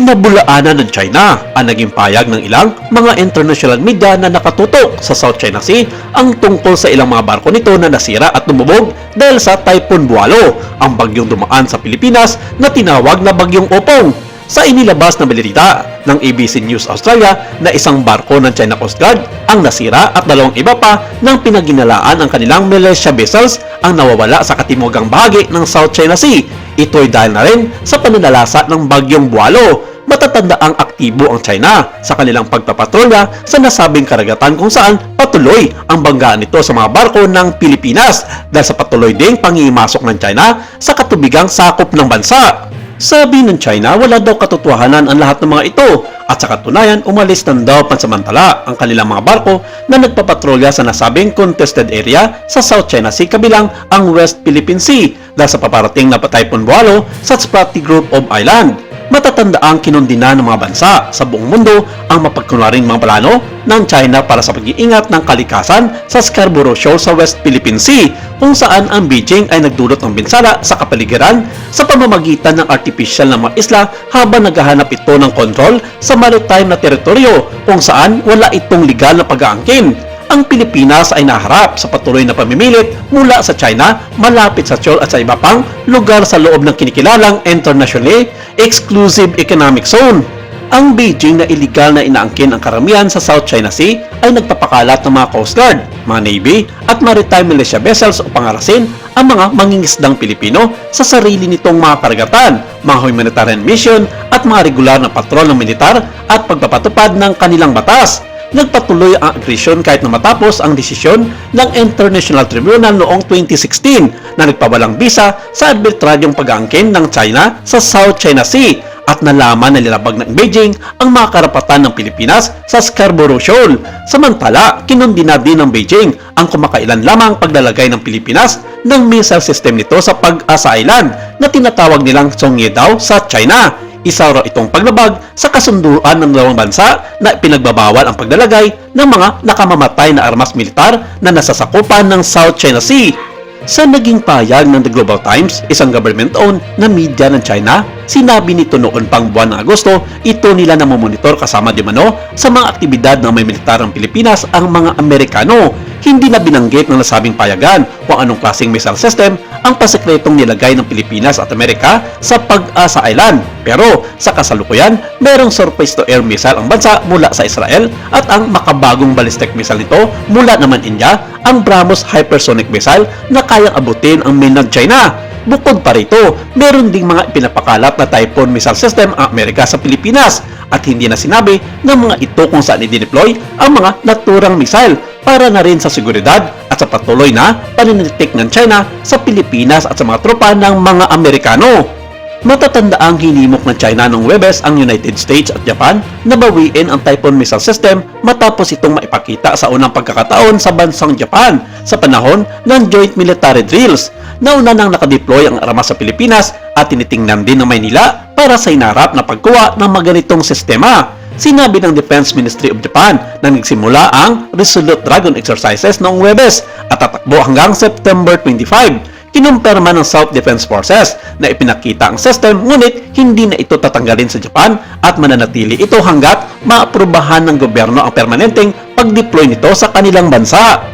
Pinabulaanan ng China ang naging payag ng ilang mga international media na nakatutok sa South China Sea ang tungkol sa ilang mga barko nito na nasira at lumubog dahil sa Typhoon Bualo, ang bagyong dumaan sa Pilipinas na tinawag na Bagyong Opong. Sa inilabas na balita ng ABC News Australia na isang barko ng China Coast Guard ang nasira at dalawang iba pa ng pinaginalaan ang kanilang militia vessels ang nawawala sa katimugang bahagi ng South China Sea. Ito'y dahil na rin sa pananalasa ng Bagyong Bualo. Matatandaang aktibo ang China sa kanilang pagpapatrolya sa nasabing karagatan kung saan patuloy ang banggaan nito sa mga barko ng Pilipinas dahil sa patuloy ding pangimasok ng China sa katubigang sakop ng bansa. Sabi ng China, wala daw katotohanan ang lahat ng mga ito at sa katunayan umalis na daw pansamantala ang kanilang mga barko na nagpapatrolya sa nasabing contested area sa South China Sea kabilang ang West Philippine Sea dahil sa paparating na Typhoon Bualo sa Spratly Group of Island. Matatandaang kinundina ng mga bansa sa buong mundo ang mapagkunwaring mga plano ng China para sa pag-iingat ng kalikasan sa Scarborough Shoal sa West Philippine Sea kung saan ang Beijing ay nagdulot ng binsala sa kapaligiran sa pamamagitan ng artificial na mga isla habang naghahanap ito ng kontrol sa maritime na teritoryo kung saan wala itong legal na pag-aangkin. Ang Pilipinas ay naharap sa patuloy na pamimilit mula sa China malapit sa Seoul at sa iba pang lugar sa loob ng kinikilalang Internationally Exclusive Economic Zone. Ang Beijing na iligal na inaangkin ang karamihan sa South China Sea ay nagpapakalat ng mga Coast Guard, mga Navy at maritime militia vessels upang harasin ang mga mangingisdang Pilipino sa sarili nitong mga karagatan, mga humanitarian mission at mga regular na patrol ng militar at pagpapatupad ng kanilang batas. Nagpatuloy ang agresyon kahit na matapos ang desisyon ng International Tribunal noong 2016 na nagpawalang bisa sa arbitraryong pag-aangkin ng China sa South China Sea at nalaman na nilabag ng Beijing ang mga karapatan ng Pilipinas sa Scarborough Shoal. Samantala, kinundina din ng Beijing ang kumakailan lamang paglalagay ng Pilipinas ng missile system nito sa Pag-asa Island na tinatawag nilang Zhongye-dao sa China. Isa raw itong paglabag sa kasunduan ng dalawang bansa na pinagbabawal ang paglalagay ng mga nakamamatay na armas militar na nasasakupan ng South China Sea. Sa naging payag ng The Global Times, isang government-owned na media ng China, sinabi nito noon pang buwan ng Agosto, ito nila na mamonitor kasama di mano sa mga aktibidad ng may militar ng Pilipinas ang mga Amerikano. Hindi na binanggit ng nasabing payagan kung anong klaseng missile system ang pasekretong nilagay ng Pilipinas at Amerika sa Pag-asa Island. Pero sa kasalukuyan, merong surface-to-air missile ang bansa mula sa Israel at ang makabagong ballistic missile nito mula naman India, ang BrahMos hypersonic missile na kayang abutin ang mainland China. Bukod pa rito, meron ding mga ipinapakalat na Typhoon missile system ang Amerika sa Pilipinas at hindi na sinabi ng mga ito kung saan i-deploy ang mga naturang missile para na rin sa seguridad at sa patuloy na paninitik ng China sa Pilipinas at sa mga tropa ng mga Amerikano. Matatandaang hinimok ng China noong Webes ang United States at Japan na bawiin ang Typhoon missile system matapos itong maipakita sa unang pagkakataon sa bansang Japan sa panahon ng joint military drills. Nauna nang nakadeploy ang armas sa Pilipinas at tinitingnan din ng Maynila para sa inarap na pagkuha ng mga ganitong sistema. Sinabi ng Defense Ministry of Japan na nagsimula ang Resolute Dragon exercises noong Webes at tatakbo hanggang September 25. Kinumpirma ng South Defense Forces na ipinakita ang system ngunit hindi na ito tatanggalin sa Japan at mananatili ito hanggat maaprubahan ng gobyerno ang permanenteng pag-deploy nito sa kanilang bansa.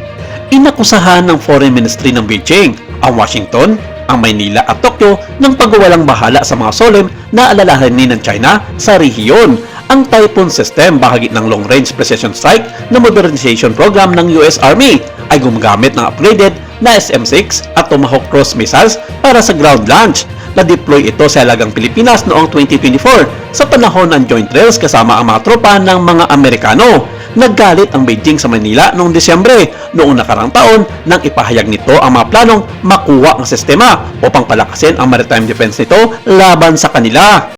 Inakusahan ng Foreign Ministry ng Beijing ang Washington, ang Maynila at Tokyo ng pagwawalang bahala sa mga solemn na alalahanin ng China sa rehiyon. Ang Typhoon system, bahagi ng Long Range Precision Strike na modernization program ng US Army, ay gumagamit ng upgraded na SM-6 at Tomahawk Cross missiles para sa ground launch. Na-deploy ito sa Hilagang Pilipinas noong 2024 sa panahon ng joint drills kasama ang mga tropa ng mga Amerikano. Naggalit ang Beijing sa Manila noong Disyembre noong nakarang taon nang ipahayag nito ang mga planong makuha ang sistema upang palakasin ang maritime defense nito laban sa kanila.